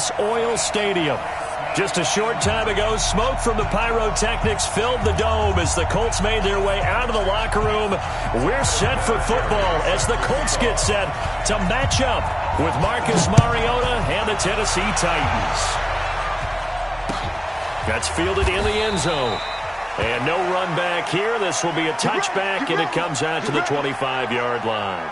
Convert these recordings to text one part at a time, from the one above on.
Lucas Oil Stadium. Just a short time ago, smoke from the pyrotechnics filled the dome as the Colts made their way out of the locker room. We're set for football as the Colts get set to match up with Marcus Mariota and the Tennessee Titans. That's fielded in the end zone. And no run back here. This will be a touchback, and it comes out to the 25-yard line.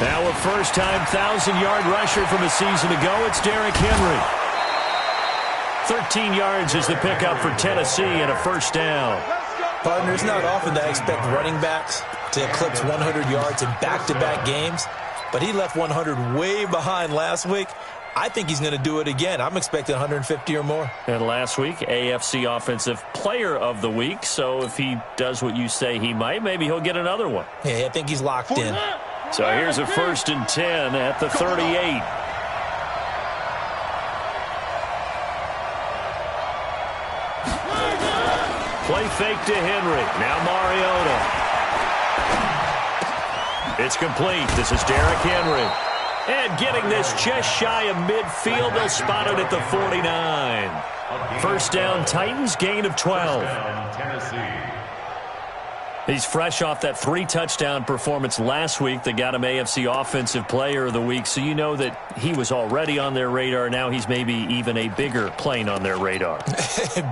Now a first-time 1,000-yard rusher from a season ago, it's Derrick Henry. 13 yards is the pickup for Tennessee and a first down. Partner, it's not often that I expect running backs to eclipse 100 yards in back-to-back games, but he left 100 way behind last week. I think he's going to do it again. I'm expecting 150 or more. And last week, AFC Offensive Player of the Week, so if he does what you say he might, maybe he'll get another one. Yeah, I think he's locked in. So here's a 1st and 10 at the 38. Play fake to Henry. Now Mariota. It's complete. This is Derrick Henry. And getting this just shy of midfield. They'll spot it at the 49. First down, Titans, gain of 12. He's fresh off that 3-touchdown performance last week that got him AFC Offensive Player of the Week, so you know that he was already on their radar. Now he's maybe even a bigger plane on their radar.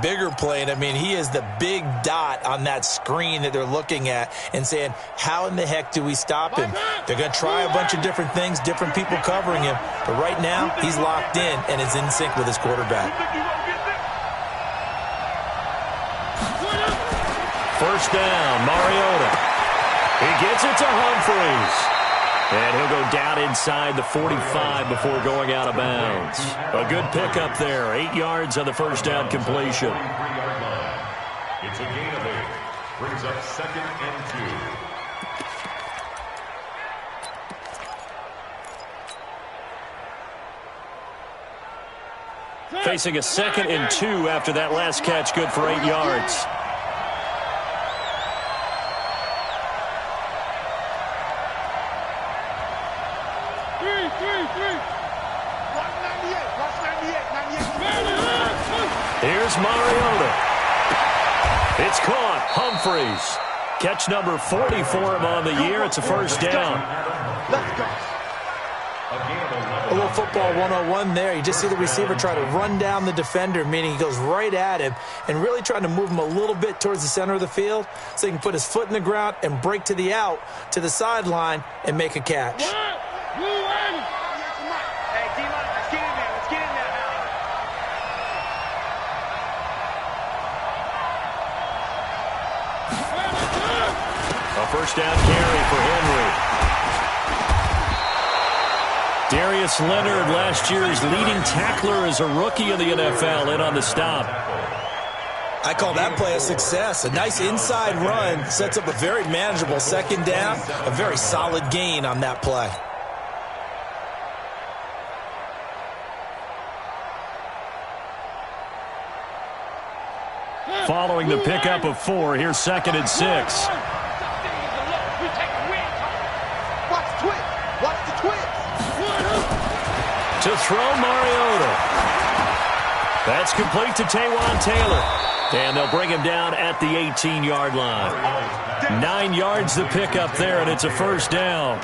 Bigger plane. I mean, he is the big dot on that screen that they're looking at and saying, how in the heck do we stop him? They're going to try a bunch of different things, different people covering him, but right now he's locked in and is in sync with his quarterback. First down, Mariota. He gets it to Humphries. And he'll go down inside the 45 before going out of bounds. A good pickup there. 8 yards on the first down completion. It's a gain of 8. Brings up 2nd and 2. Facing a 2nd and 2 after that last catch, good for 8 yards. Here's Mariota. It's caught. Humphries. Catch number 40 for him on the year. It's a first down. A little football 101 there. You just see the receiver try to run down the defender, meaning he goes right at him and really trying to move him a little bit towards the center of the field so he can put his foot in the ground and break to the out, to the sideline, and make a catch. First down carry for Henry. Darius Leonard, last year's leading tackler as a rookie in the NFL, in on the stop. I call that play a success. A nice inside run sets up a very manageable second down. A very solid gain on that play. Following the pickup of 4, here's 2nd and 6. To throw Mariota. That's complete to Taywan Taylor. And they'll bring him down at the 18-yard line. 9 yards the pickup there, and it's a first down.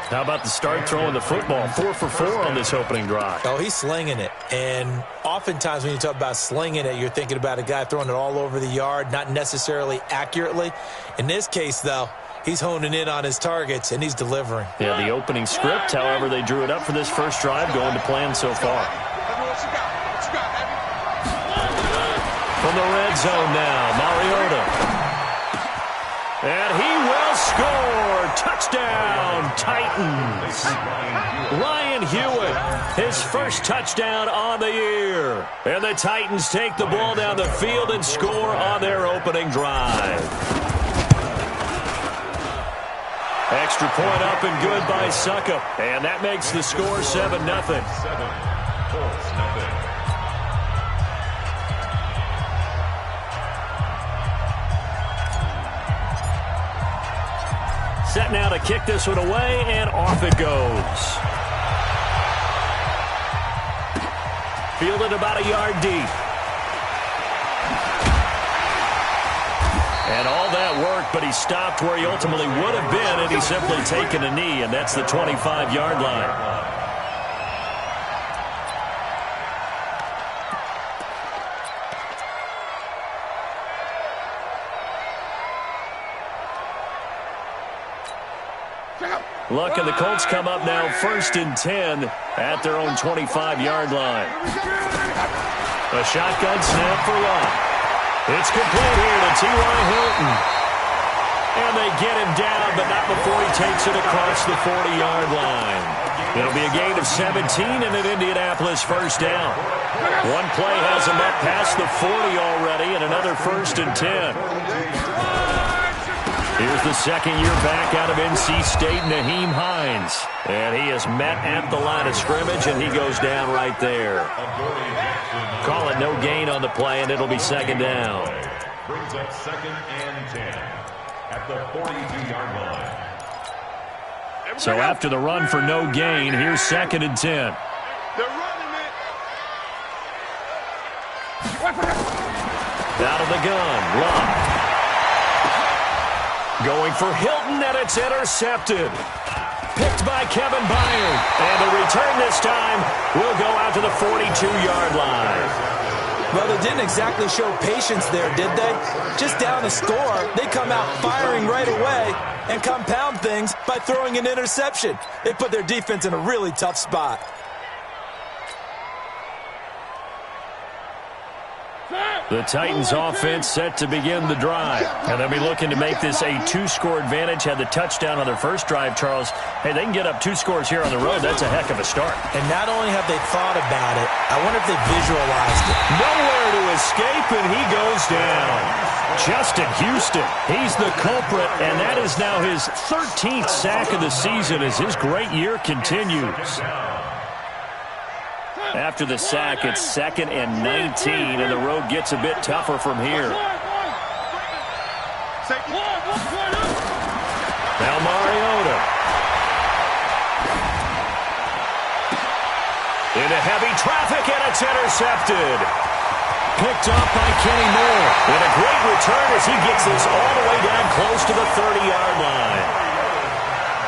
How about the start throwing the football? 4 for 4 on this opening drive. Oh, he's slinging it. And oftentimes when you talk about slinging it, you're thinking about a guy throwing it all over the yard, not necessarily accurately. In this case, though, he's honing in on his targets, and he's delivering. Yeah, the opening script, however, they drew it up for this first drive, going to plan so far. From the red zone now, Mariota. And he will score. Touchdown, Titans. Ryan Hewitt, his first touchdown on the year. And the Titans take the ball down the field and score on their opening drive. Extra point up and good by Suckup. And that makes the score 7-0. 7, Colts, nothing. Set now to kick this one away, and off it goes. Fielded about a yard deep. And all that work, but he stopped where he ultimately would have been, and he's simply taken a knee, and that's the 25-yard line. Luck and the Colts come up now 1st and 10 at their own 25-yard line. A shotgun snap for Luck. It's complete here to T.Y. Hilton. And they get him down, but not before he takes it across the 40-yard line. It'll be a gain of 17 and an Indianapolis first down. One play has him up past the 40 already, and another 1st and 10. Here's the second-year back out of NC State, Nyheim Hines. And he is met at the line of scrimmage, and he goes down right there. Call it no gain on the play, and it'll be second down. Brings up 2nd and 10 at the 42-yard line. So after the run for no gain, here's 2nd and 10. They're running it. Out of the gun, Love. Going for Hilton, and it's intercepted. Picked by Kevin Byard. And the return this time will go out to the 42-yard line. Well, they didn't exactly show patience there, did they? Just down a score, they come out firing right away and compound things by throwing an interception. They put their defense in a really tough spot. The Titans offense set to begin the drive. And they'll be looking to make this a 2-score advantage. Had the touchdown on their first drive, Charles. Hey, they can get up 2 scores here on the road. That's a heck of a start. And not only have they thought about it, I wonder if they visualized it. Nowhere to escape, and he goes down. Justin Houston, he's the culprit, and that is now his 13th sack of the season as his great year continues. After the sack, it's 2nd and 19, and the road gets a bit tougher from here. Now Mariota. Into heavy traffic, and it's intercepted. Picked up by Kenny Moore. And a great return as he gets this all the way down close to the 30-yard line.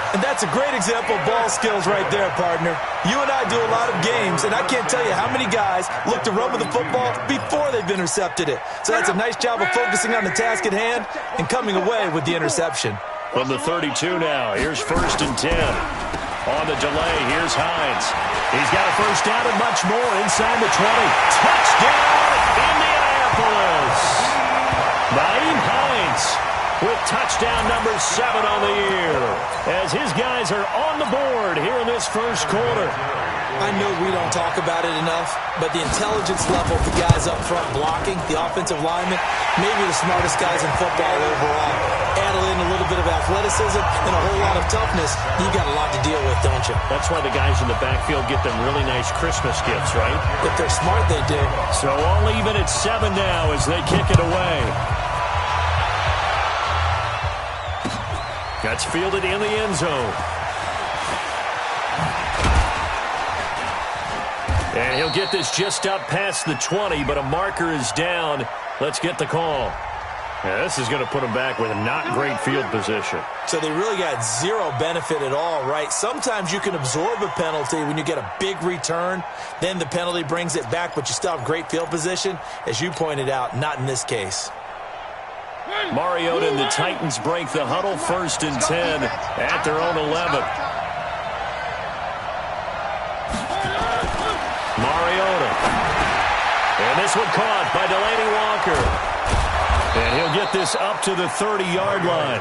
And that's a great example of ball skills right there, partner. You and I do a lot of games, and I can't tell you how many guys look to run with the football before they've intercepted it. So that's a nice job of focusing on the task at hand and coming away with the interception. From the 32 now, here's 1st and 10. On the delay, here's Hines. He's got a first down and much more inside the 20. Touchdown, Indianapolis! Nyheim Hines with touchdown number 7 on the year, as his guys are on the board here in this first quarter. I know we don't talk about it enough, but the intelligence level of the guys up front blocking, the offensive linemen, maybe the smartest guys in football overall. Add in a little bit of athleticism and a whole lot of toughness, you got a lot to deal with, don't you? That's why the guys in the backfield get them really nice Christmas gifts, right? If they're smart, they do. So all even at 7 now as they kick it away. That's fielded in the end zone. And he'll get this just up past the 20, but a marker is down. Let's get the call. Yeah, this is going to put him back with a not great field position. So they really got zero benefit at all, right? Sometimes you can absorb a penalty when you get a big return. Then the penalty brings it back, but you still have great field position. As you pointed out, not in this case. Mariota and the Titans break the huddle, 1st and 10 at their own 11. Mariota. And this one caught by Delaney Walker. And he'll get this up to the 30-yard line.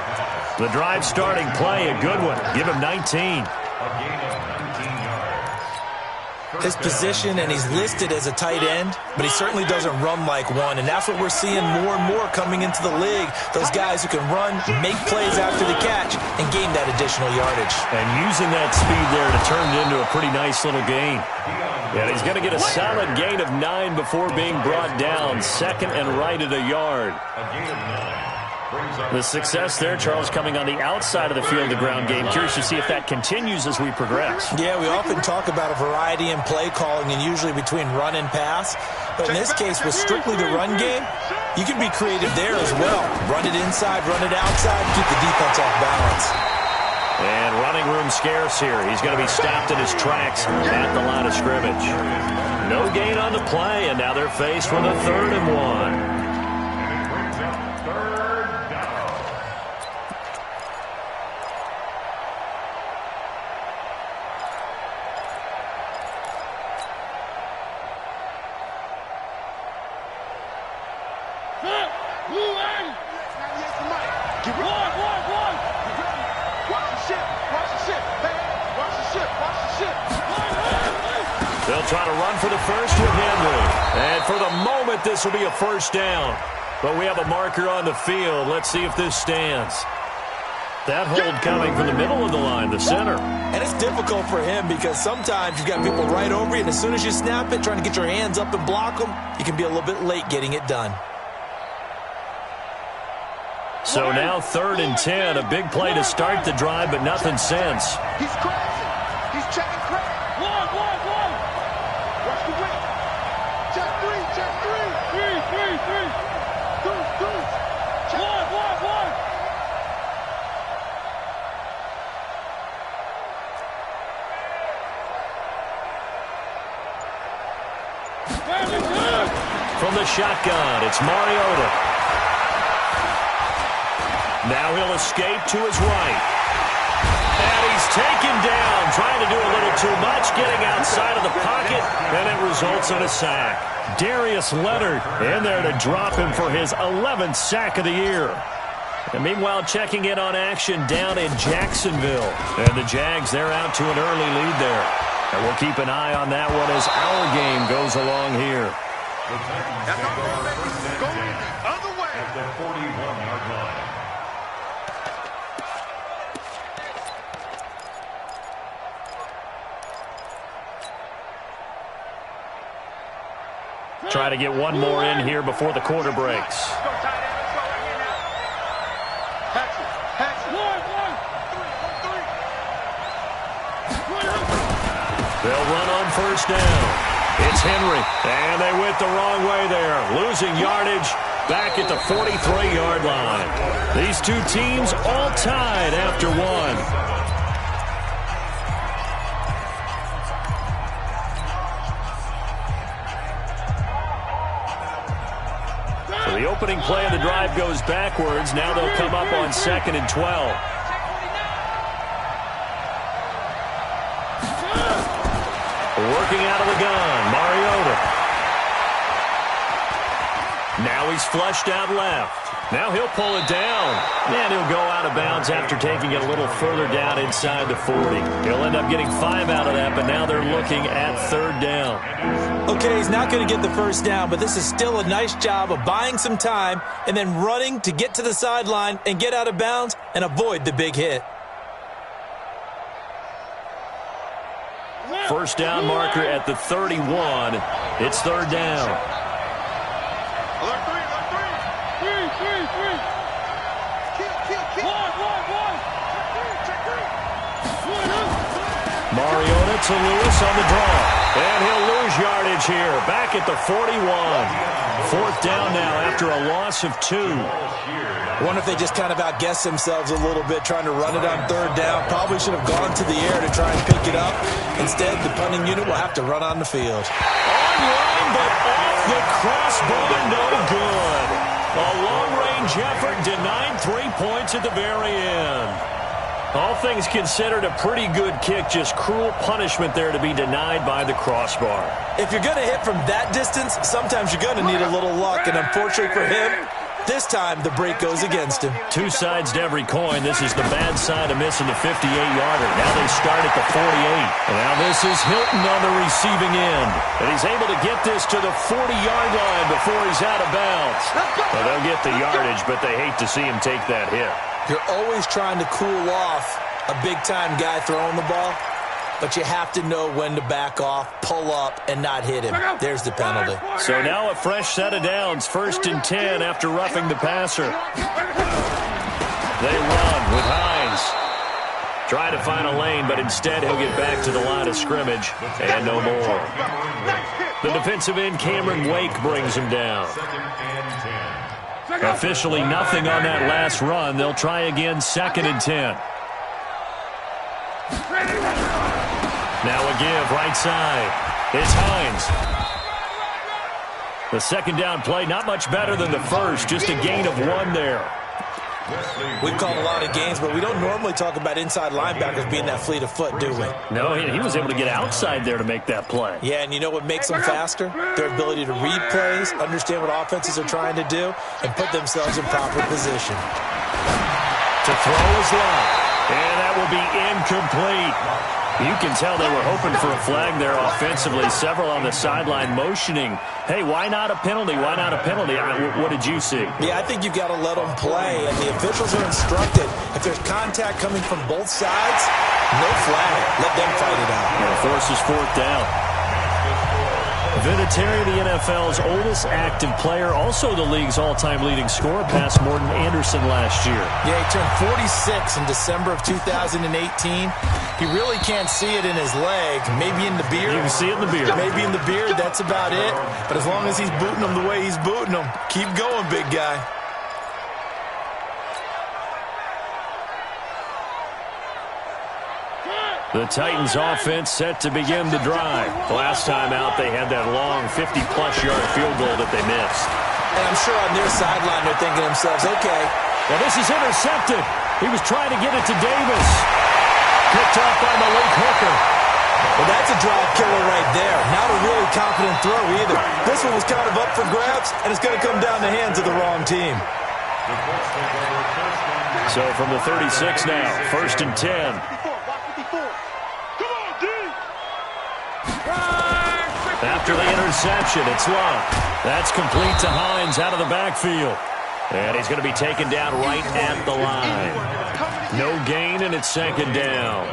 The drive starting play, a good one. Give him 19. His position, and he's listed as a tight end, but he certainly doesn't run like one, and that's what we're seeing more and more coming into the league. Those guys who can run, make plays after the catch, and gain that additional yardage. And using that speed there to turn it into a pretty nice little gain. And he's going to get a solid gain of 9 before being brought down. Second and right at a yard. The success there, Charles, coming on the outside of the field, the ground game. Curious to see if that continues as we progress. Yeah, we often talk about a variety in play calling and usually between run and pass. But in this case, with strictly the run game, you can be creative there as well. Run it inside, run it outside, keep the defense off balance. And running room scarce here. He's going to be stopped in his tracks at the line of scrimmage. No gain on the play, and now they're faced with a 3rd and 1. They'll try to run for the first with Henry. And for the moment, this will be a first down. But we have a marker on the field. Let's see if this stands. That hold coming from the middle of the line, the center. And it's difficult for him because sometimes you've got people right over you, and as soon as you snap it, trying to get your hands up and block them, you can be a little bit late getting it done. So now 3rd and 10, a big play to start the drive, but nothing since. He's crashing. He's checking crash. One. Watch the wing. Check 3. 2. Check. One. From the shotgun, it's Mariota. Now he'll escape to his right. And he's taken down, trying to do a little too much, getting outside of the pocket, and it results in a sack. Darius Leonard in there to drop him for his 11th sack of the year. And meanwhile, checking in on action down in Jacksonville. And the Jags, they're out to an early lead there. And we'll keep an eye on that one as our game goes along here. That's all right. Going the other way. At the 41-yard line. Try to get one more in here before the quarter breaks. They'll run on first down. It's Henry, and they went the wrong way there, losing yardage back at the 43-yard line. These two teams all tied after one. The opening play of the drive goes backwards. Now they'll come up on 2nd and 12. Working out of the gun, Mariota. Now he's flushed out left. Now he'll pull it down. And he'll go out of bounds after taking it a little further down inside the 40. He'll end up getting 5 out of that, but now they're looking at 3rd down. Okay, he's not going to get the first down, but this is still a nice job of buying some time and then running to get to the sideline and get out of bounds and avoid the big hit. First down marker at the 31. It's 3rd down. Alert 3. Mariota to Lewis on the draw. And he'll lose yardage here. Back at the 41. 4th down now after a loss of 2. I wonder if they just kind of outguessed themselves a little bit trying to run it on 3rd down. Probably should have gone to the air to try and pick it up. Instead, the punting unit will have to run on the field. Online, but off the crossbar, no good. A long-range effort denied 3 points at the very end. All things considered, a pretty good kick. Just cruel punishment there to be denied by the crossbar. If you're going to hit from that distance, sometimes you're going to need a little luck. And unfortunately for him, this time the break goes against him. Two sides to every coin. This is the bad side of missing the 58-yarder. Now they start at the 48. And now this is Hilton on the receiving end. And he's able to get this to the 40-yard line before he's out of bounds. Well, they'll get the yardage, but they hate to see him take that hit. You're always trying to cool off a big-time guy throwing the ball, but you have to know when to back off, pull up, and not hit him. There's the penalty. So now a fresh set of downs, 1st and 10 after roughing the passer. They run with Hines. Trying to find a lane, but instead he'll get back to the line of scrimmage, and no more. The defensive end, Cameron Wake, brings him down. Officially nothing on that last run. They'll try again, 2nd and 10. Now a give, right side. It's Hines. The 2nd down play, not much better than the first, just a gain of 1 there. We've called a lot of games, but we don't normally talk about inside linebackers being that fleet of foot, do we? No, he was able to get outside there to make that play. Yeah, and you know what makes them faster? Their ability to read plays, understand what offenses are trying to do, and put themselves in proper position. To throw is long, and that will be incomplete. You can tell they were hoping for a flag there offensively. Several on the sideline motioning, hey, why not a penalty? Why not a penalty? What did you see? Yeah, I think you've got to let them play, and the officials are instructed. If there's contact coming from both sides, no flag. Let them fight it out. And it forces 4th down. Vinatieri, the NFL's oldest active player, also the league's all-time leading scorer, passed Morton Anderson last year. Yeah, he turned 46 in December of 2018. He really can't see it in his leg, maybe in the beard. You can see it in the beard. Maybe in the beard, that's about it. But as long as he's booting them the way he's booting them, keep going, big guy. The Titans offense set to begin the drive. Last time out, they had that long 50-plus-yard field goal that they missed. And I'm sure on their sideline they're thinking to themselves, okay. Well, this is intercepted. He was trying to get it to Davis. Picked off by Malik Hooker. Well, that's a drive killer right there. Not a really confident throw either. This one was kind of up for grabs, and it's going to come down the hands of the wrong team. So from the 36 now, 1st and 10. After the interception, it's Love. That's complete to Hines out of the backfield. And he's going to be taken down right at the line. No gain, and it's 2nd down.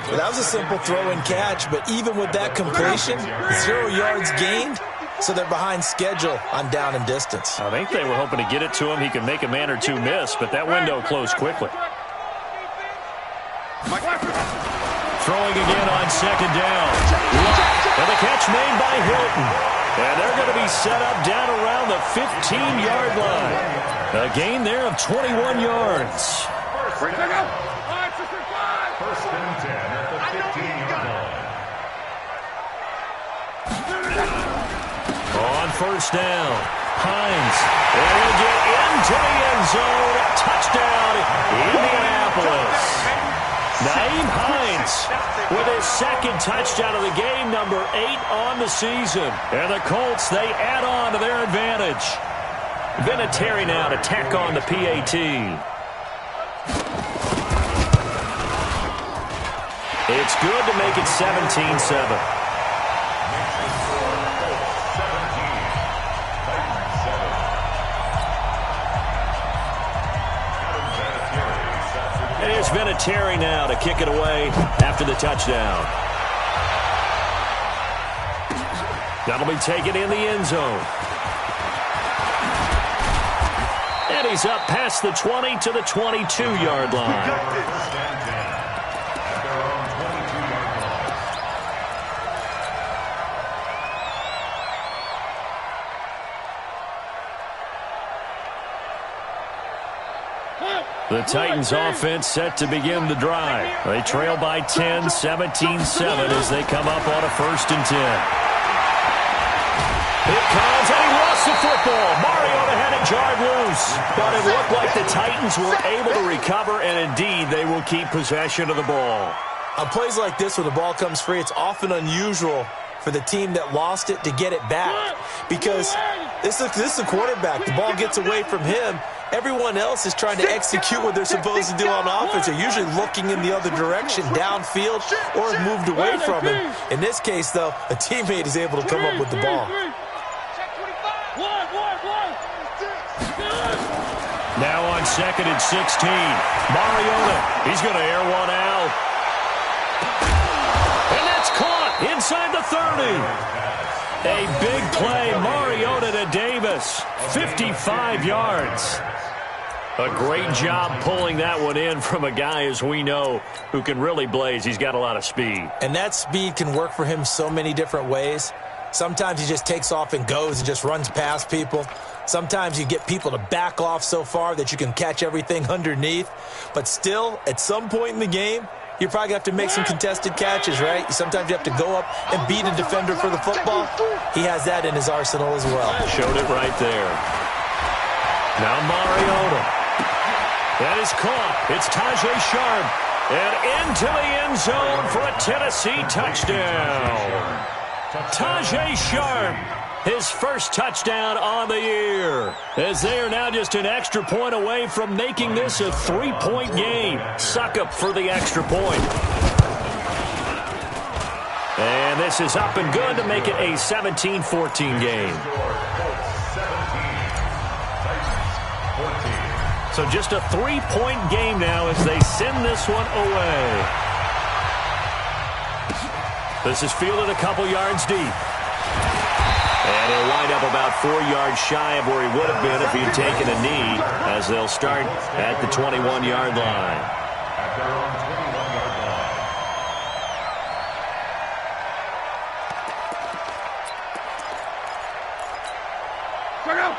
Well, that was a simple throw and catch, but even with that completion, 0 yards gained, so they're behind schedule on down and distance. I think they were hoping to get it to him. He could make a man or two miss, but that window closed quickly. Throwing again on 2nd down. And the catch made by Hilton. And they're going to be set up down around the 15-yard line. A gain there of 21 yards. 1st and 10 at the 15-yard line. On 1st down, Hines. And he'll get into the end zone. Touchdown, Indianapolis. Naeem Hines with his 2nd touchdown of the game, number 8 on the season. And the Colts, they add on to their advantage. Vinatieri now to tack on the PAT. It's good to make it 17-7. And here's Vinatieri now to kick it away after the touchdown. That'll be taken in the end zone. And he's up past the 20 to the 22-yard line. The Titans offense set to begin the drive. They trail by 10, 17-7 as they come up on a 1st and 10. Here comes, and he lost the football. Mariota had it jarred loose. But it looked like the Titans were able to recover, and indeed they will keep possession of the ball. On plays like this where the ball comes free, it's often unusual for the team that lost it to get it back, because This is the quarterback. The ball gets away from him. Everyone else is trying to execute what they're supposed to do on offense. They're usually looking in the other direction, downfield, or have moved away from him. In this case, though, a teammate is able to come up with the ball. Now on 2nd and 16. Mariota, he's going to air one out. And that's caught inside the 30. A big play, Mariota to Davis, 55 yards. A great job pulling that one in from a guy, as we know, who can really blaze. He's got a lot of speed. And that speed can work for him so many different ways. Sometimes he just takes off and goes and just runs past people. Sometimes you get people to back off so far that you can catch everything underneath. But still, at some point in the game, you probably have to make some contested catches, right? Sometimes you have to go up and beat a defender for the football. He has that in his arsenal as well. Showed it right there. Now Mariota. That is caught. It's Tajay Sharp. And into the end zone for a Tennessee touchdown. Tajay Sharp, his first touchdown on the year, as they are now just an extra point away from making this a 3-point game. Suck up for the extra point. And this is up and good to make it a 17-14 game. So just a 3-point game now as they send this one away. This is fielded a couple yards deep. And he'll wind up about 4 yards shy of where he would have been if he had taken a knee, as they'll start at the 21-yard line. At their own 21-yard line.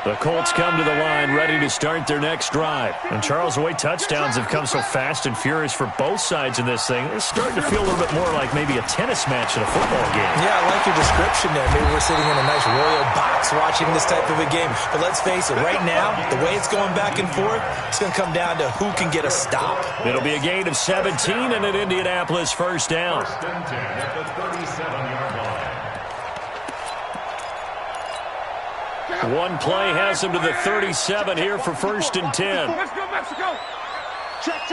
The Colts come to the line ready to start their next drive. And Charles, the way touchdowns have come so fast and furious for both sides in this thing, it's starting to feel a little bit more like maybe a tennis match in a football game. Yeah, I like your description there. Maybe we're sitting in a nice royal box watching this type of a game. But let's face it, right now, the way it's going back and forth, it's going to come down to who can get a stop. It'll be a gain of 17 and an Indianapolis first down. First and 10 at the 37-yard line. One play has him to the 37 here for first and 10. Let's go, Mexico. Check.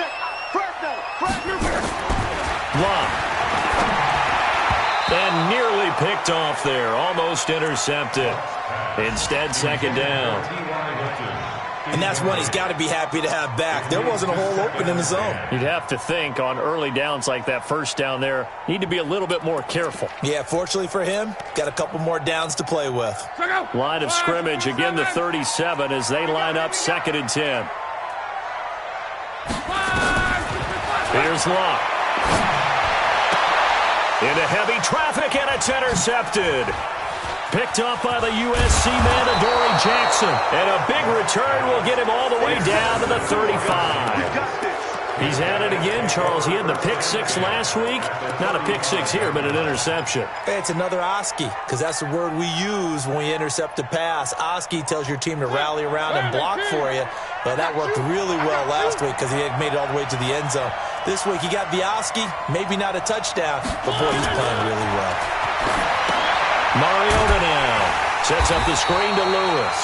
Block. And nearly picked off there. Almost intercepted. Instead, second down. And that's one he's got to be happy to have back. There wasn't a hole open in the zone. You'd have to think on early downs like that first down there, need to be a little bit more careful. Yeah, fortunately for him, got a couple more downs to play with. Line of scrimmage, again the 37 as they line up second and 10. Here's Locke. Into heavy traffic, and it's intercepted. Picked up by the USC man, Adoree Jackson. And a big return will get him all the way down to the 35. He's at it again, Charles. He had the pick six last week. Not a pick six here, but an interception. Hey, it's another Oski, because that's the word we use when we intercept a pass. Oski tells your team to rally around and block for you. But that worked really well last week because he had made it all the way to the end zone. This week he got the Oski, maybe not a touchdown, but boy, he's playing really well. Mariota now sets up the screen to Lewis.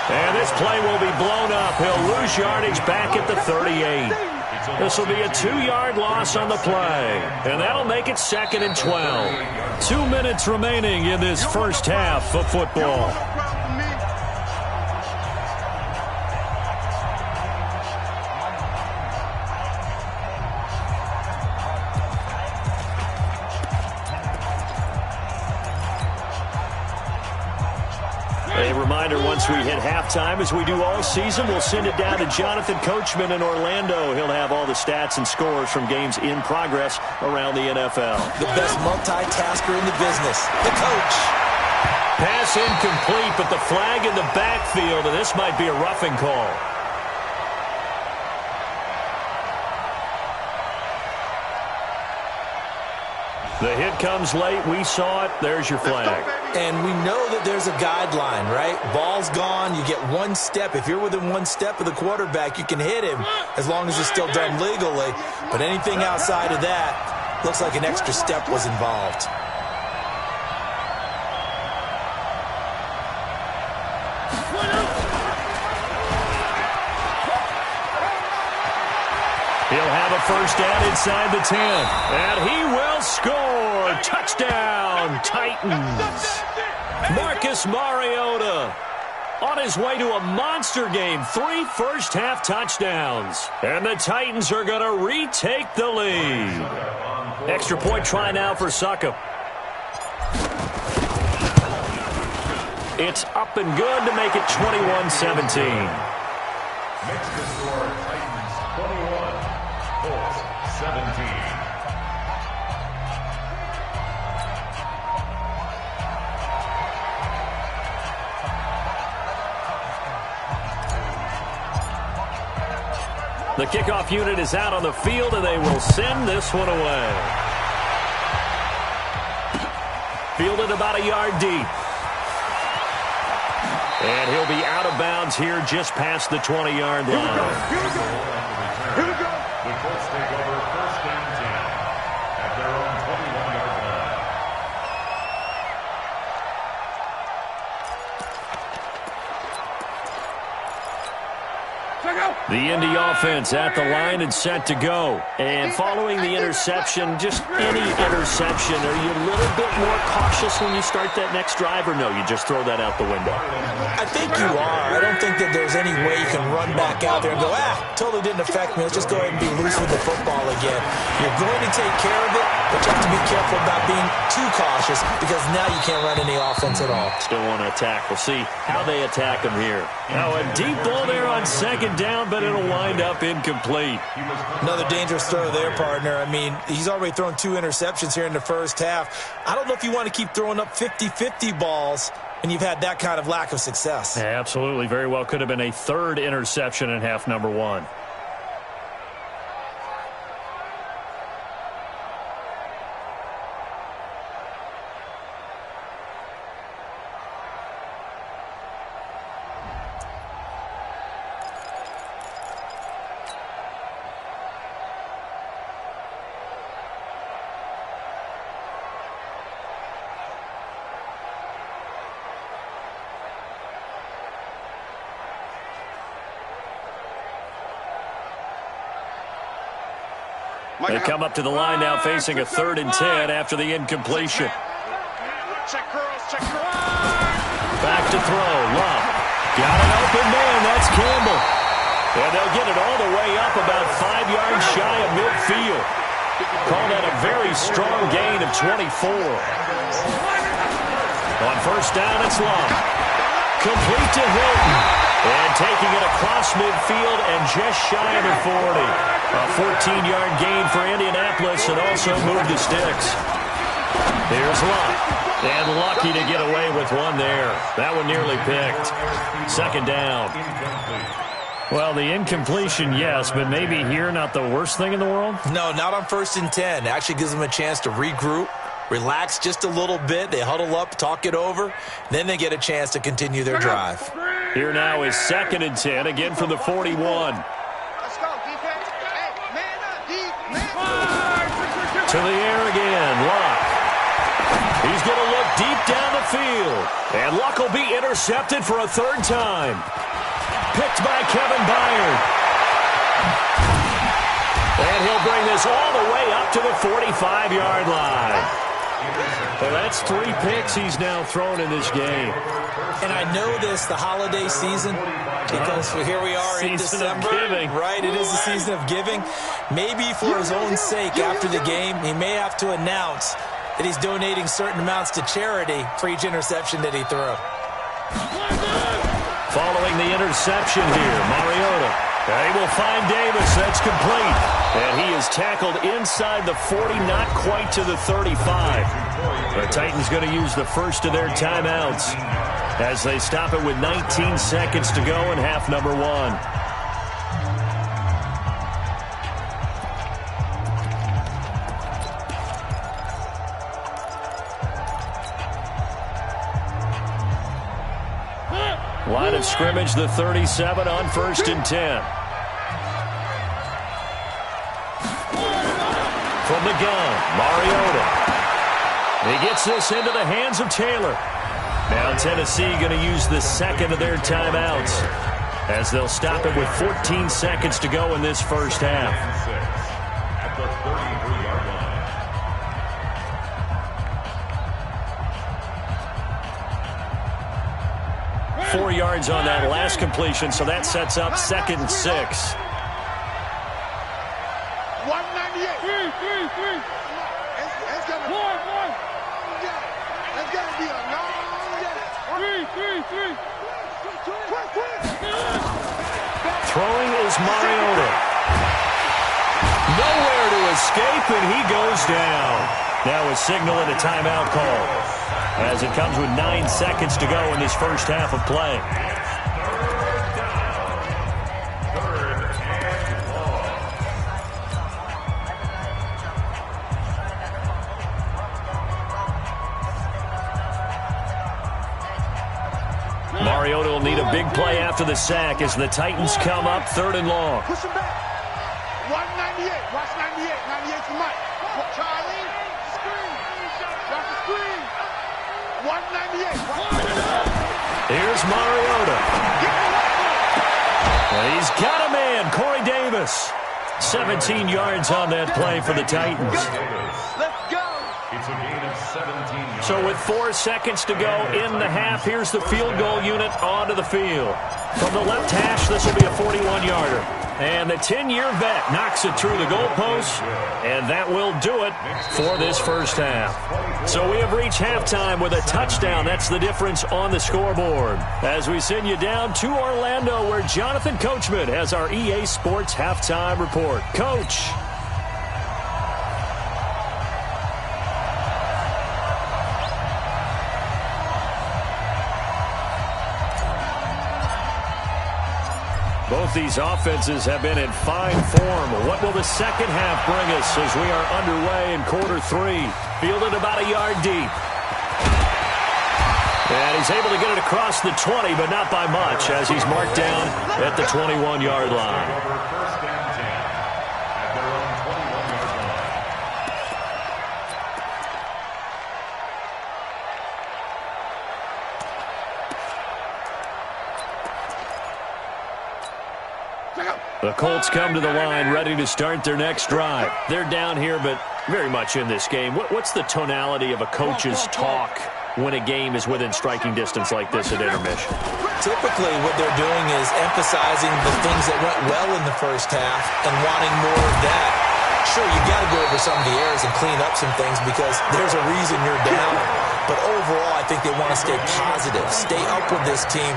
And this play will be blown up. He'll lose yardage back at the 38. This will be a 2-yard loss on the play. And that'll make it second and 12. 2 minutes remaining in this first half of football. A reminder, once we hit halftime, as we do all season, we'll send it down to Jonathan Coachman in Orlando. He'll have all the stats and scores from games in progress around the NFL. The best multitasker in the business, the coach. Pass incomplete, but the flag in the backfield, and this might be a roughing call. The hit comes late. We saw it. There's your flag. And we know that there's a guideline, right? Ball's gone. You get one step. If you're within one step of the quarterback, you can hit him as long as it's still done legally. But anything outside of that, looks like an extra step was involved. He'll have a first down inside the 10. And he will score. Touchdown, Titans. Marcus Mariota on his way to a monster game. 3 first-half touchdowns. And the Titans are going to retake the lead. Extra point try now for Succop. It's up and good to make it 21-17. Makes the score Titans 21, Colts 17. The kickoff unit is out on the field, and they will send this one away. Fielded about a yard deep. And he'll be out of bounds here just past the 20-yard line. Here we go. Here we go. The Colts take over first and 10 at their own 21-yard line. The Indy offense at the line and set to go. And following the interception, just any interception, are you a little bit more cautious when you start that next drive, or no, you just throw that out the window? I think you are. I don't think that there's any way you can run back out there and go, totally didn't affect me. Let's just go ahead and be loose with the football again. You're going to take care of it, but you have to be careful about being too cautious because now you can't run any offense at all. Still want to attack. We'll see how they attack him here. Now a deep ball there on second down, but it'll wind up incomplete. Another dangerous throw there, partner. I mean, he's already thrown 2 interceptions here in the first half. I don't know if you want to keep throwing up 50-50 balls and you've had that kind of lack of success. Yeah, absolutely. Very well could have been a 3rd interception in half number 1. They come up to the line now facing a 3rd and 10 after the incompletion. Back to throw. Love. Got an open man. That's Campbell. And they'll get it all the way up about 5 yards shy of midfield. Call that a very strong gain of 24. On first down, it's Love. Complete to Hilton. And taking it across midfield and just shy of the 40. A 14-yard gain for Indianapolis and also moved the sticks. Here's Luck. And lucky to get away with one there. That one nearly picked. Second down. Well, the incompletion, yes, but maybe here not the worst thing in the world? No, not on 1st and 10. It actually gives them a chance to regroup, relax just a little bit. They huddle up, talk it over. Then they get a chance to continue their drive. Here now is 2nd and 10, again from the 41. Let's go, defense. Hey, man up, man. To the air again, Luck. He's going to look deep down the field. And Luck will be intercepted for a 3rd time. Picked by Kevin Byard. And he'll bring this all the way up to the 45-yard line. Well, that's 3 picks he's now thrown in this game. And I know this, the holiday season, because here we are in December. Right, it is the season of giving. Maybe for his own sake after the game, he may have to announce that he's donating certain amounts to charity for each interception that he threw. Following the interception here, Mariota. They will find Davis. That's complete. And he is tackled inside the 40, not quite to the 35. The Titans going to use the first of their timeouts as they stop it with 19 seconds to go in half number 1. Line of scrimmage, the 37 on 1st and 10. From the gun, Mariota. He gets this into the hands of Taylor. Now Tennessee going to use the 2nd of their timeouts. as they'll stop it with 14 seconds to go in this first half. At the 33-yard line. 4 yards on that last completion, so that sets up 2nd and 6. 198. It's gonna be a long day. Throwing is Mariota. Nowhere to escape, and he goes down. Now a signal and a timeout call, as it comes with 9 seconds to go in this first half of play. Mariota will need a big play after the sack as the Titans come up 3rd and long. Push him back. 198. Watch 98. 98 for Mike. Charlie. Screen. Watch the screen. 198. Here's Mariota. And he's got a man, Corey Davis. 17 yards on that play for the Titans. Let's go. It's a gain of 17 yards. So with 4 seconds to go in the half, here's the field goal unit onto the field. From the left hash, this will be a 41-yarder. And the 10-year vet knocks it through the goalpost, and that will do it for this first half. So we have reached halftime with a touchdown. That's the difference on the scoreboard. As we send you down to Orlando, where Jonathan Coachman has our EA Sports halftime report. Coach. Both these offenses have been in fine form. What will the second half bring us as we are underway in quarter 3? Fielded about a yard deep. And he's able to get it across the 20, but not by much, as he's marked down at the 21-yard line. First and 10 at their own 21-yard line. The Colts come to the line ready to start their next drive. They're down here, but very much in this game. What's the tonality of a coach's talk when a game is within striking distance like this at intermission? Typically, what they're doing is emphasizing the things that went well in the first half and wanting more of that. Sure, you got to go over some of the errors and clean up some things because there's a reason you're down. But overall, I think they want to stay positive, stay up with this team.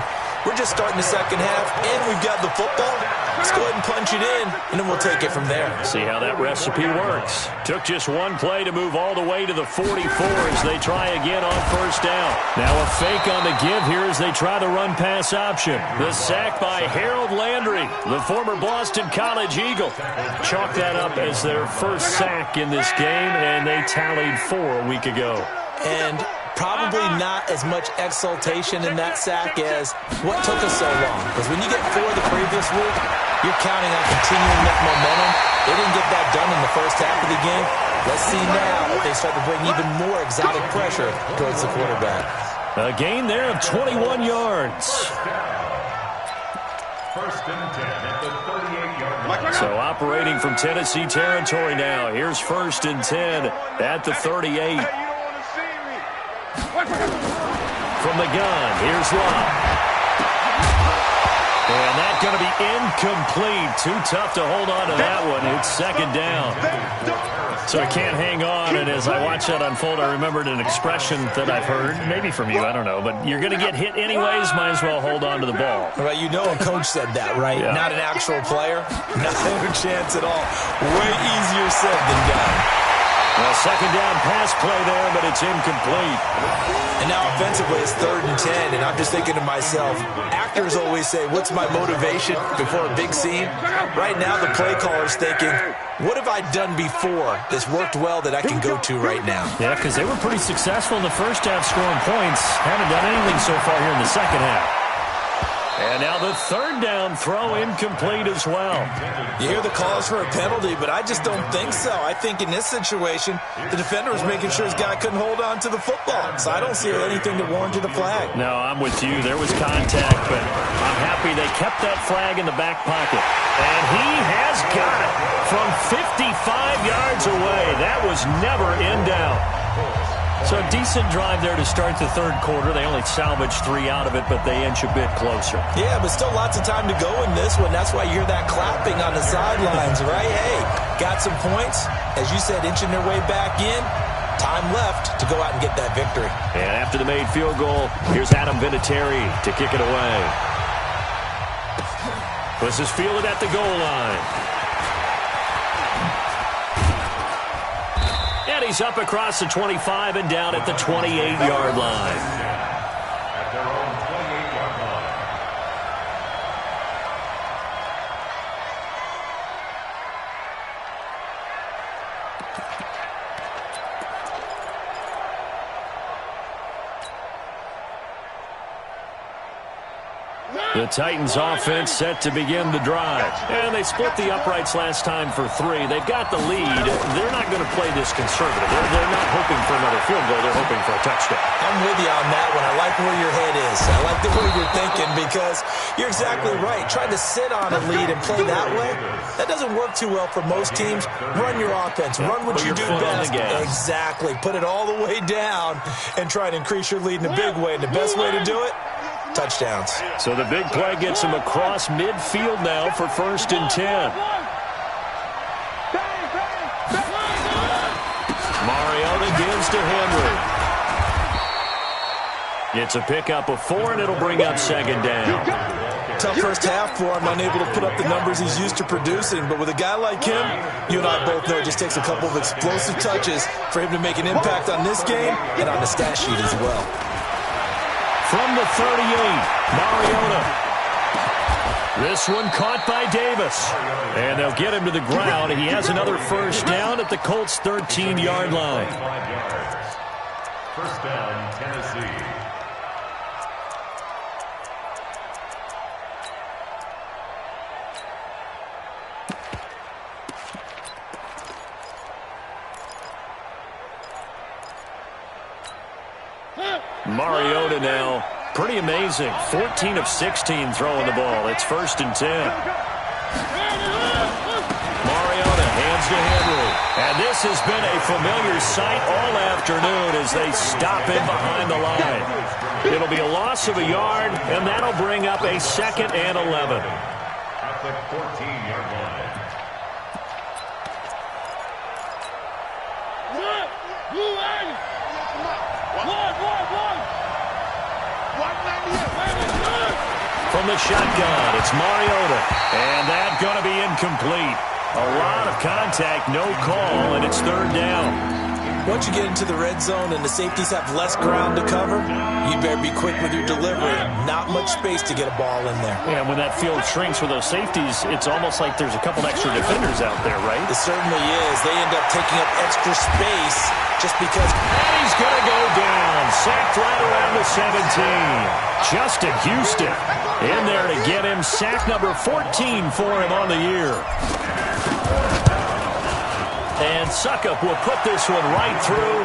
We're just starting the second half, and we've got the football. Let's go ahead and punch it in, and then we'll take it from there. See how that recipe works. Took just one play to move all the way to the 44 as they try again on first down. Now a fake on the give here as they try the run-pass option. The sack by Harold Landry, the former Boston College Eagle. Chalk that up as their first sack in this game, and they tallied 4 a week ago. And probably not as much exultation in that sack as what took us so long. Because when you get 4 the previous week, you're counting on continuing that momentum. They didn't get that done in the first half of the game. Let's see now if they start to bring even more exotic pressure towards the quarterback. A gain there of 21 yards. First and 10 at the 38-yard line. So operating from Tennessee territory now. Here's 1st and 10 at the 38. From the gun, here's Love. And that's going to be incomplete. Too tough to hold on to that one. It's 2nd down. So he can't hang on, and as I watch that unfold, I remembered an expression that I've heard, maybe from you, I don't know, but you're going to get hit anyways, might as well hold on to the ball. Well, you know a coach said that, right? Yeah. Not an actual player. No chance at all. Way easier said than done. Well, 2nd down pass play there, but it's incomplete. And now offensively, it's 3rd and 10, and I'm just thinking to myself, actors always say, what's my motivation before a big scene? Right now, the play caller's thinking, what have I done before that's worked well that I can go to right now? Yeah, because they were pretty successful in the first half scoring points. Haven't done anything so far here in the second half. And now the third down throw incomplete as well. You hear the calls for a penalty, but I just don't think so. I think in this situation, the defender was making sure his guy couldn't hold on to the football. So I don't see anything that warranted a flag. No, I'm with you. There was contact, but I'm happy they kept that flag in the back pocket. And he has got it from 55 yards away. That was never in doubt. So a decent drive there to start the third quarter. They only salvaged 3 out of it, but they inch a bit closer. Yeah, but still lots of time to go in this one. That's why you hear that clapping on the sidelines, right? Hey, got some points. As you said, inching their way back in. Time left to go out and get that victory. And after the made field goal, here's Adam Vinatieri to kick it away. This is fielded at the goal line. And he's up across the 25 and down at the 28-yard line. At their own 28-yard line. The Titans offense set to begin the drive. And they split the uprights last time for 3. They've got the lead. They're not going to play this conservative. They're not hoping for another field goal. They're hoping for a touchdown. I'm with you on that one. I like where your head is. I like the way you're thinking because you're exactly right. Trying to sit on a lead and play that way, that doesn't work too well for most teams. Run your offense. Run what you do best. Exactly. Put it all the way down and try to increase your lead in a big way. And the best way to do it, touchdowns. So the big play gets him across midfield now for 1st and 10. Mariota gives to Henry. It's a pickup of 4, and it'll bring up 2nd down. Tough first half for him, unable to put up the numbers he's used to producing. But with a guy like him, you and I both know it just takes a couple of explosive touches for him to make an impact on this game and on the stat sheet as well. From the 38, Mariota. This one caught by Davis. And they'll get him to the ground. He has another first down at the Colts' 13-yard line. First down, Tennessee. Mariota now, pretty amazing. 14 of 16 throwing the ball. It's 1st and 10. Mariota hands to Henry. And this has been a familiar sight all afternoon as they stop him behind the line. It'll be a loss of a yard, and that'll bring up a 2nd and 11. At the 14-yard line. From the shotgun, it's Mariota. And that's going to be incomplete. A lot of contact, no call, and it's 3rd down. Once you get into the red zone and the safeties have less ground to cover, you better be quick with your delivery. Not much space to get a ball in there. Yeah, when that field shrinks with those safeties, it's almost like there's a couple extra defenders out there, right? It certainly is. They end up taking up extra space just because. And he's going to go down. Sacked right around the 17. Justin Houston in there to get him sack number 14 for him on the year. And Suckup will put this one right through,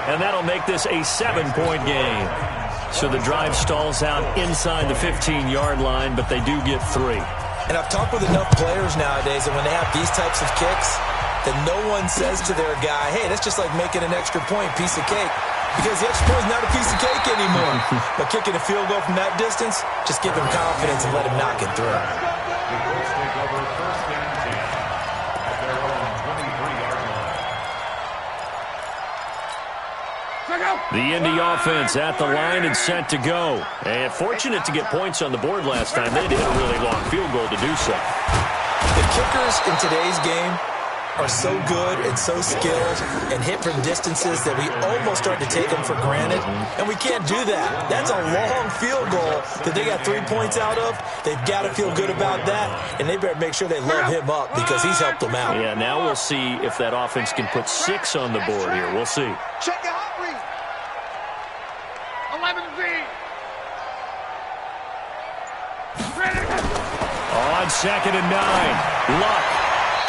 and that'll make this a 7-point game. So the drive stalls out inside the 15-yard line, but they do get 3. And I've talked with enough players nowadays, and when they have these types of kicks, that no one says to their guy, hey, that's just like making an extra point, piece of cake. Because the extra point is not a piece of cake anymore. But kicking a field goal from that distance, just give him confidence and let him knock it through. The Colts take over 1st and 10 at their own 23-yard line. The Indy offense at the line and set to go. And fortunate to get points on the board last time. They did a really long field goal to do so. The kickers in today's game are so good and so skilled and hit from distances that we almost start to take them for granted, and we can't do that. That's a long field goal that they got 3 points out of. They've got to feel good about that, and they better make sure they load him up because he's helped them out. Yeah, now we'll see if that offense can put 6 on the board here. We'll see. Check it out, read. 11 Z. on 2nd and 9. Luck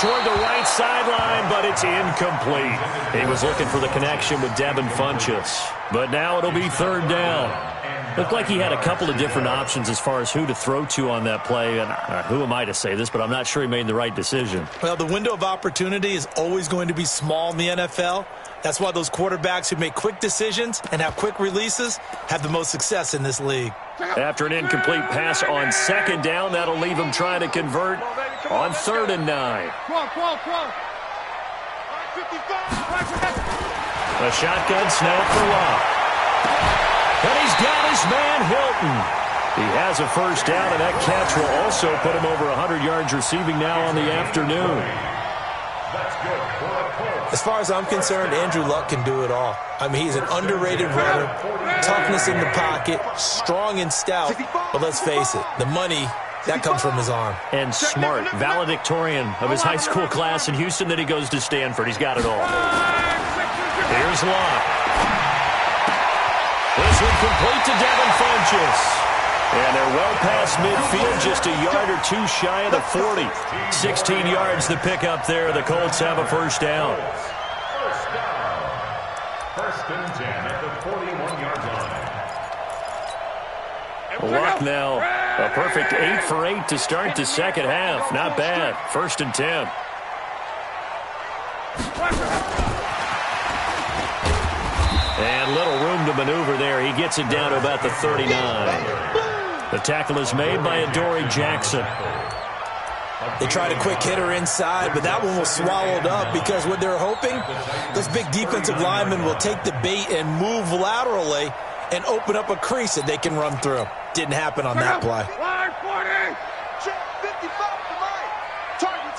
toward the right sideline, but it's incomplete. He was looking for the connection with Devin Funchess. But now it'll be 3rd down. Looked like he had a couple of different options as far as who to throw to on that play. And who am I to say this, but I'm not sure he made the right decision. Well, the window of opportunity is always going to be small in the NFL. That's why those quarterbacks who make quick decisions and have quick releases have the most success in this league. After an incomplete pass on 2nd down, that'll leave him trying to convert on 3rd and 9. A shotgun snap for Luck. And he's got his man Hilton. He has a 1st down, and that catch will also put him over 100 yards receiving now on the afternoon. As far as I'm concerned, Andrew Luck can do it all. I mean, he's an underrated runner, toughness in the pocket, strong and stout. But let's face it, the money, that comes from his arm. And smart, valedictorian of his high school class in Houston, then he goes to Stanford. He's got it all. Here's Luck. This one complete to Devin Funchess. And they're well past midfield, just a yard or 2 shy of the 40. 16 yards the pickup there. The Colts have a 1st down. 1st and 10 at the 41-yard line. Luck now, a perfect 8 for 8 to start the 2nd half. Not bad. 1st and 10. And little room to maneuver there. He gets it down to about the 39. The tackle is made by Adoree Jackson. They tried a quick hitter inside, but that one was swallowed up because what they're hoping, this big defensive lineman will take the bait and move laterally and open up a crease that they can run through. Didn't happen on that play. Line 40. Check 55 to Mike. Target.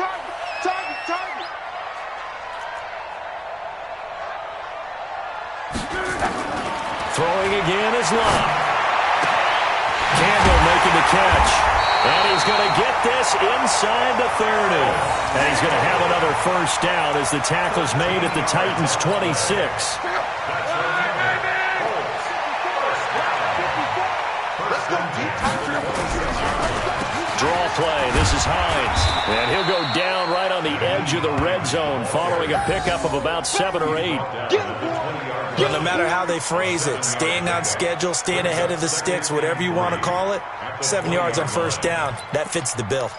Throwing again is Luck. Campbell making the catch. And he's going to get this inside the 30. And he's going to have another 1st down as the tackle's made at the Titans' 26. Draw play. This is Hines. And he'll go down right on the edge of the red zone following a pickup of about 7 or 8. Well, no matter how they phrase it, staying on schedule, staying ahead of the sticks, whatever you want to call it, 7 yards on 1st down, that fits the bill.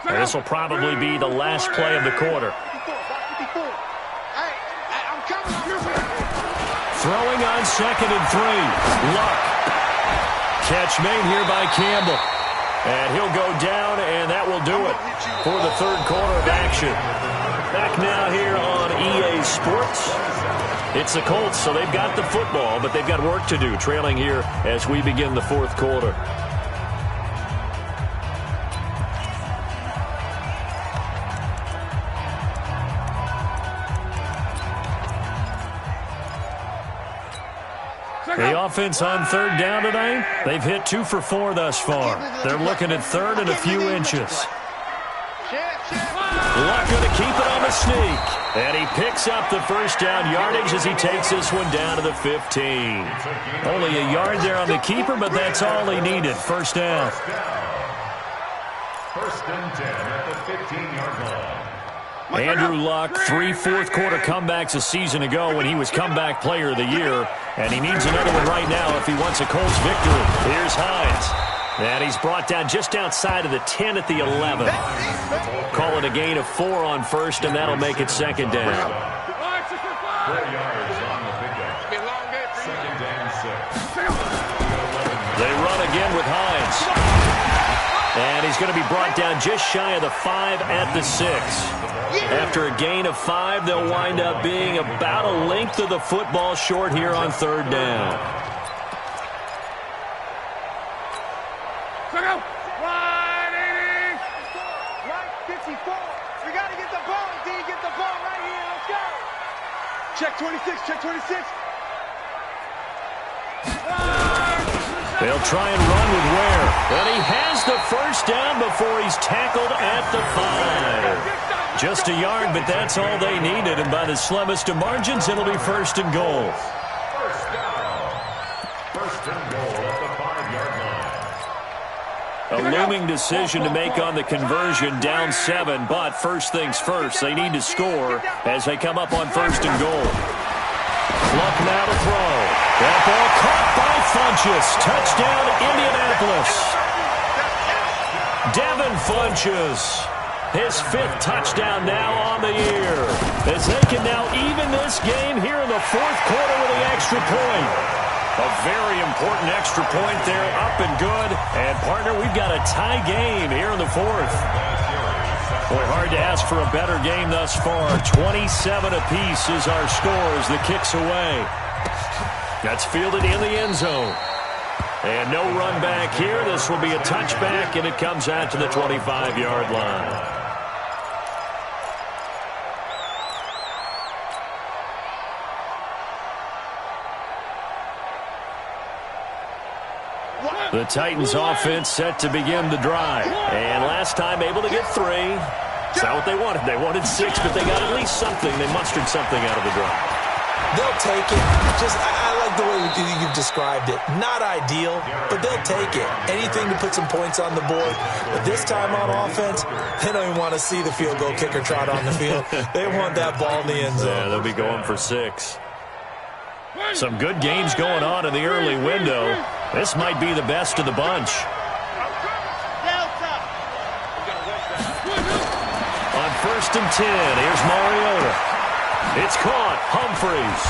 And this will probably be the last play of the quarter. Throwing on 2nd and 3. Luck. Catch made here by Campbell. And he'll go down, and that will do it for the 3rd quarter of action. Back now here on EA Sports. It's the Colts, so they've got the football, but they've got work to do, trailing here as we begin the 4th quarter. The offense on 3rd down tonight, they've hit 2 for 4 thus far. They're looking at 3rd and a few inches. Luck going to keep it on the sneak. And he picks up the 1st down yardage as he takes this one down to the 15. Only a yard there on the keeper, but that's all he needed. 1st down. 1st and 10 at the 15-yard line. Andrew Luck, 3 fourth-quarter comebacks a season ago when he was comeback player of the year. And he needs another one right now if he wants a Colts victory. Here's Hines. And he's brought down just outside of the 10 at the 11. Call it a gain of 4 on 1st, and that'll make it 2nd down. 4 yards on the pickup. 2nd and 6. They run again with Hines. And he's going to be brought down just shy of the 5 at the 6. After a gain of 5, they'll wind up being about a length of the football short here on 3rd down. Check 26, check 26. They'll try and run with Ware. And he has the 1st down before he's tackled at the 5. Just a yard, but that's all they needed. And by the slimmest of margins, it'll be 1st and goal. 1st down. 1st and goal at the 5-yard line. A looming decision to make on the conversion, down 7, but first things first, they need to score as they come up on 1st and goal. Luck now to throw. That ball caught by Funchess. Touchdown, Indianapolis. Devin Funchess, his 5th touchdown now on the year, as they can now even this game here in the 4th quarter with the extra point. A very important extra point there, up and good. And, partner, we've got a tie game here in the 4th. Boy, hard to ask for a better game thus far. 27 apiece is our score as the kick's away. That's fielded in the end zone. And no run back here. This will be a touchback, and it comes out to the 25-yard line. The Titans offense set to begin the drive. And last time able to get 3. It's not what they wanted. They wanted 6, but they got at least something. They mustered something out of the drive. They'll take it. I like the way you've described it. Not ideal, but they'll take it. Anything to put some points on the board. But this time on offense, they don't even want to see the field goal kicker trot on the field. They want that ball in the end zone. Yeah, they'll be going for 6. Some good games going on in the early window. This might be the best of the bunch. On 1st and 10, here's Mariota. It's caught. Humphreys.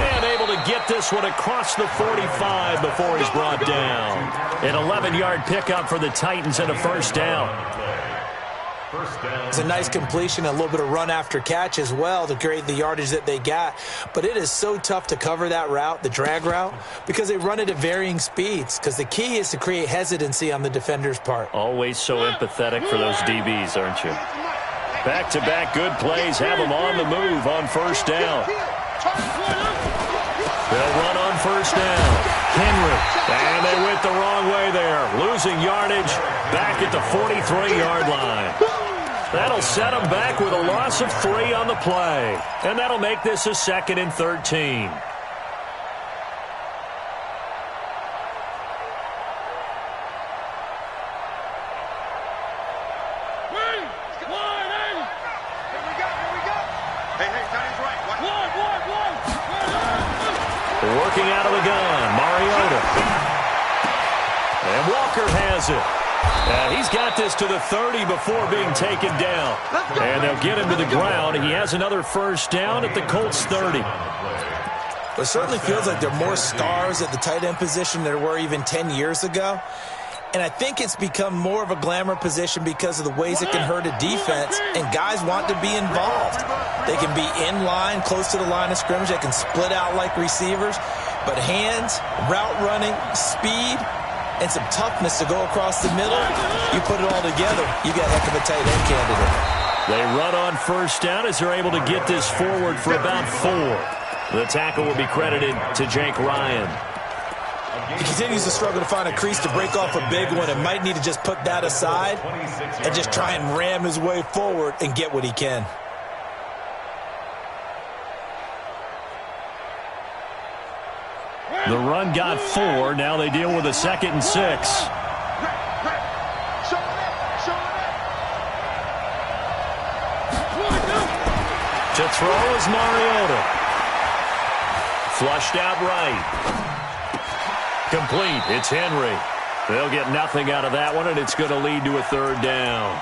And able to get this one across the 45 before he's brought down. An 11-yard pickup for the Titans and a 1st down. It's a nice completion, a little bit of run after catch as well to create the yardage that they got. But it is so tough to cover that route, the drag route, because they run it at varying speeds. Because the key is to create hesitancy on the defender's part. Always so empathetic for those DBs, aren't you? Back-to-back good plays have them on the move on 1st down. They'll run on 1st down. Henry, and they went the wrong way there. Losing yardage back at the 43-yard line. That'll set them back with a loss of 3 on the play. And that'll make this a 2nd and 13. Working out of the gun, Mariota. And Walker has it. And he's got this to the 30 before being taken down. And they'll get him to the ground. He has another 1st down at the Colts 30. It certainly feels like there are more stars at the tight end position than there were even 10 years ago. And I think it's become more of a glamour position because of the ways it can hurt a defense, and guys want to be involved. They can be in line, close to the line of scrimmage. They can split out like receivers. But hands, route running, speed, and some toughness to go across the middle, you put it all together, you got a heck of a tight end candidate. They run on 1st down as they're able to get this forward for about 4. The tackle will be credited to Jake Ryan. He continues to struggle to find a crease to break off a big one and might need to just put that aside and just try and ram his way forward and get what he can. The run got 4. Now they deal with a 2nd and 6. To throw is Mariota. Flushed out right. Complete. It's Henry. They'll get nothing out of that one, and it's going to lead to a 3rd down.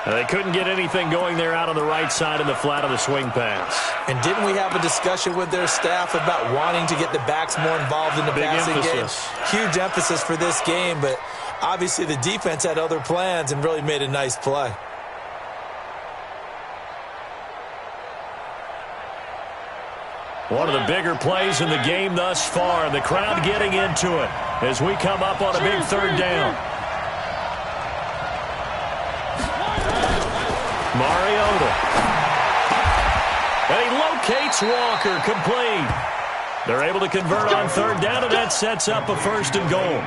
They couldn't get anything going there out on the right side of the flat of the swing pass. And didn't we have a discussion with their staff about wanting to get the backs more involved in the passing game? Huge emphasis for this game, but obviously the defense had other plans and really made a nice play. One of the bigger plays in the game thus far, and the crowd getting into it as we come up on a big 3rd down. Mariota. And he locates Walker, complete. They're able to convert on 3rd down, and that sets up a 1st and goal.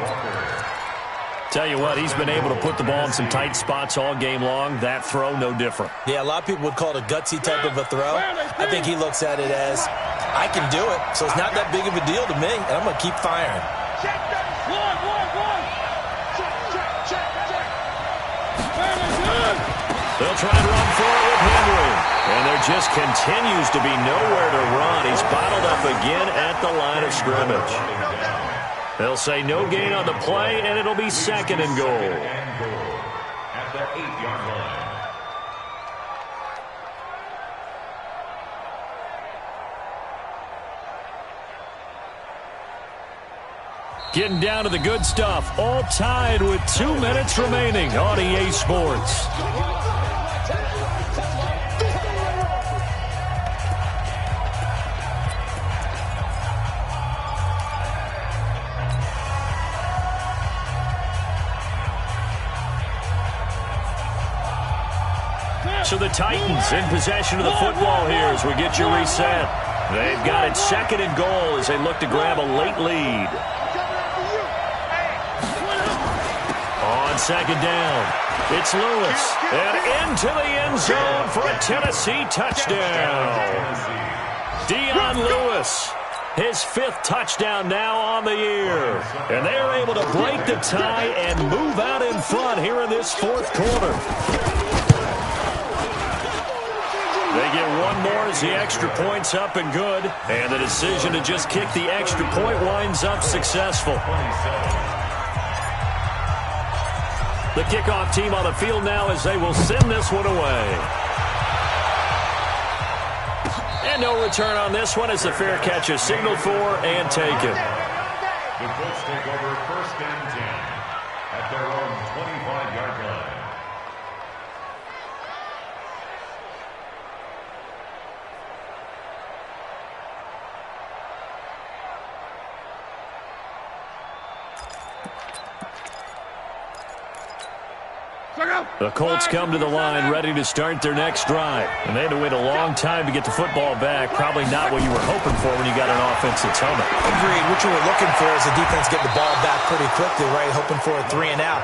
Tell you what, he's been able to put the ball in some tight spots all game long. That throw, no different. Yeah, a lot of people would call it a gutsy type of a throw. I think he looks at it as, I can do it, so it's not that big of a deal to me, and I'm going to keep firing. They'll try and run for it with Henry. And there just continues to be nowhere to run. He's bottled up again at the line of scrimmage. They'll say no gain on the play, and it'll be second and goal. At the 8-yard line. Getting down to the good stuff. All tied with 2 minutes remaining on EA Sports. So the Titans in possession of the football here as we get you reset. They've got it second and goal as they look to grab a late lead. On second down, it's Lewis. And into the end zone for a Tennessee touchdown. Dion Lewis, his 5th touchdown now on the year. And they are able to break the tie and move out in front here in this 4th quarter. They get one more as the extra point's up and good. And the decision to just kick the extra point winds up successful. The kickoff team on the field now as they will send this one away. And no return on this one as the fair catch is signaled for and taken. The Colts take over 1st and 10 at their own 25-yard line. The Colts come to the line ready to start their next drive. And they had to wait a long time to get the football back. Probably not what you were hoping for when you got an offense that's humming. Agreed. What you were looking for is the defense getting the ball back pretty quickly, right? Hoping for a 3 and out.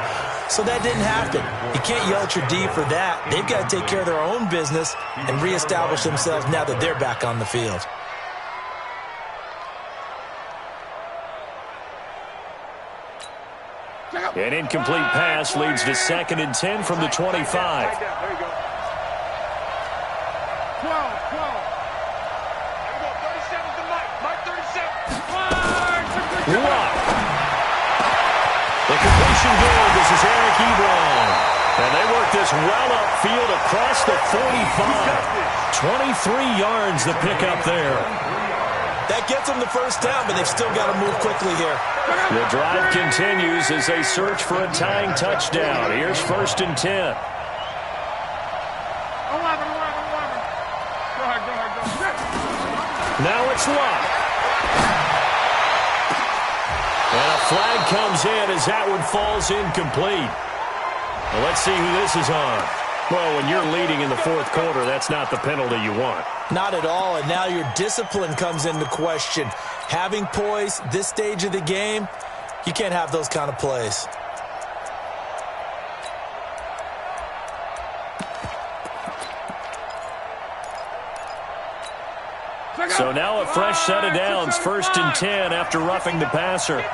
So that didn't happen. You can't yell at your D for that. They've got to take care of their own business and reestablish themselves now that they're back on the field. An incomplete pass leads to 2nd and 10 from the 25. There you go. 12. There we go. 37's the Mike. Mike 37. Lock. The completion good. This is Eric Ebron. And they work this well upfield across the 45. 23 yards the pickup there. That gets them the first down, but they've still got to move quickly here. The drive continues as they search for a tying touchdown. Here's 1st and 10. Go ahead. Now it's Locke. And a flag comes in as that one falls incomplete. Well, let's see who this is on. Well, when you're leading in the 4th quarter, that's not the penalty you want. Not at all, and now your discipline comes into question. Having poise this stage of the game, you can't have those kind of plays. So now a fresh set of downs, 1st and 10 after roughing the passer.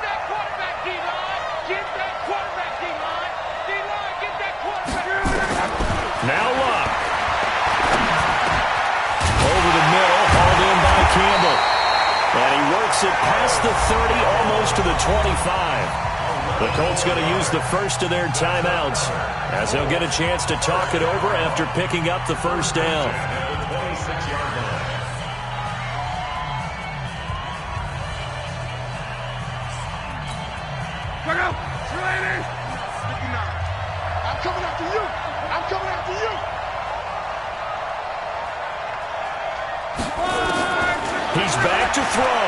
Now Locke. Over the middle, hauled in by Campbell. And he works it past the 30, almost to the 25. The Colts going to use the first of their timeouts as they'll get a chance to talk it over after picking up the first down. Look out! 380! 59. I'm coming after you! I'm coming after you! He's back to throw.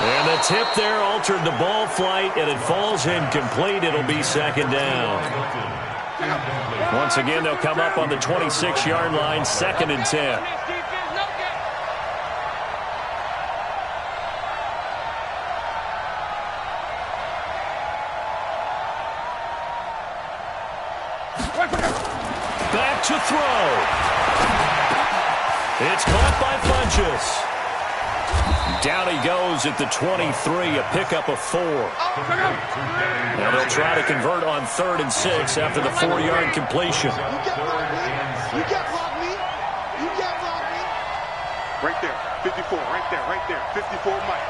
And the tip there altered the ball flight, and it falls incomplete. It'll be 2nd down. Once again, they'll come up on the 26-yard line, 2nd and 10. Back to throw. It's caught by Funchess. Down he goes at the 23, a pickup of 4. Now they'll try to convert on 3rd and 6 after the 4-yard completion. You can't block me. You can't block me. Right there. 54. Right there. Right there. 54 Mike.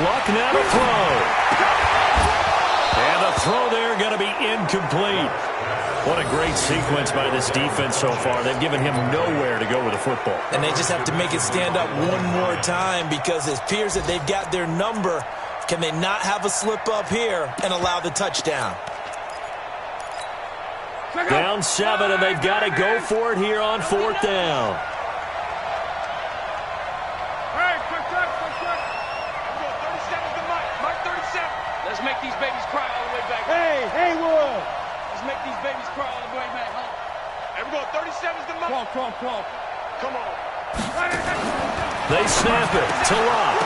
Luck now to throw. And the throw there going to be incomplete. What a great sequence by this defense so far. They've given him nowhere to go with the football. And they just have to make it stand up one more time because it appears that they've got their number. Can they not have a slip up here and allow the touchdown? Down 7, and they've got to go for it here on 4th down. Hey, quick. 37's the Mike. Mike 37. Let's make these babies cry all the way back. Hey, Haywood. Let's make these babies cry all the way back home. Hey, we go 37's the Mike. Come on. They snap it to Locke.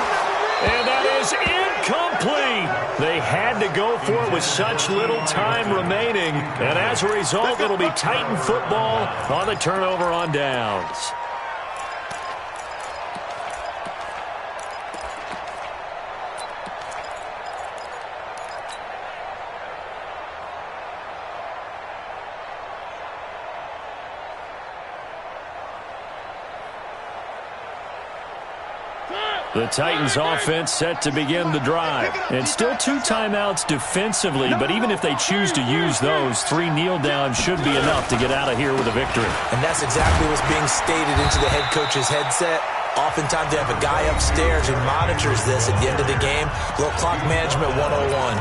And that is incomplete. They had to go for it with such little time remaining. And as a result, it'll be Titan football on the turnover on downs. The Titans offense set to begin the drive. And still 2 timeouts defensively, but even if they choose to use those, 3 kneel downs should be enough to get out of here with a victory. And that's exactly what's being stated into the head coach's headset. Oftentimes they have a guy upstairs who monitors this at the end of the game. Little clock management 101.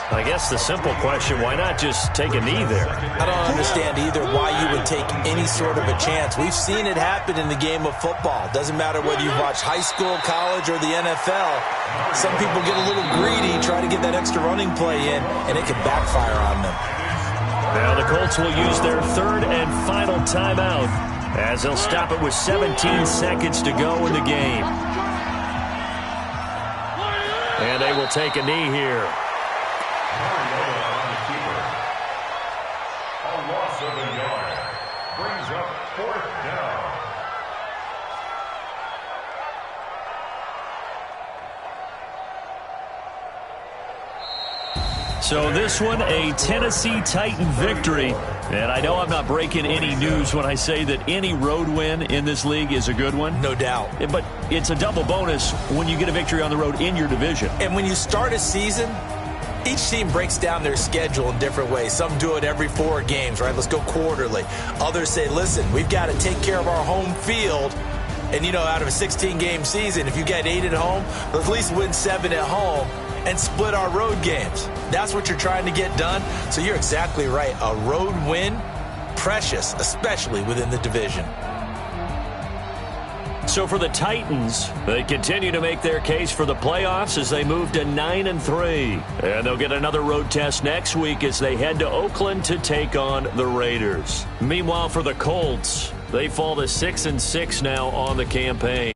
I guess the simple question, why not just take a knee there? I don't understand either why you would take any sort of a chance. We've seen it happen in the game of football. Doesn't matter whether you watch high school, college, or the NFL. Some people get a little greedy, try to get that extra running play in, and it can backfire on them. Now the Colts will use their 3rd and final timeout as they'll stop it with 17 seconds to go in the game. And they will take a knee here. A loss of a yard brings up 4th down. So this one, a Tennessee Titan victory. And I know I'm not breaking any news when I say that any road win in this league is a good one. No doubt. But it's a double bonus when you get a victory on the road in your division. And when you start a season, each team breaks down their schedule in different ways. Some do it every 4 games, right? Let's go quarterly. Others say, listen, we've got to take care of our home field. And, you know, out of a 16-game season, if you get 8 at home, let's at least win 7 at home and split our road games. That's what you're trying to get done. So you're exactly right. A road win, precious, especially within the division. So for the Titans, they continue to make their case for the playoffs as they move to 9-3. And they'll get another road test next week as they head to Oakland to take on the Raiders. Meanwhile, for the Colts, they fall to 6-6 now on the campaign.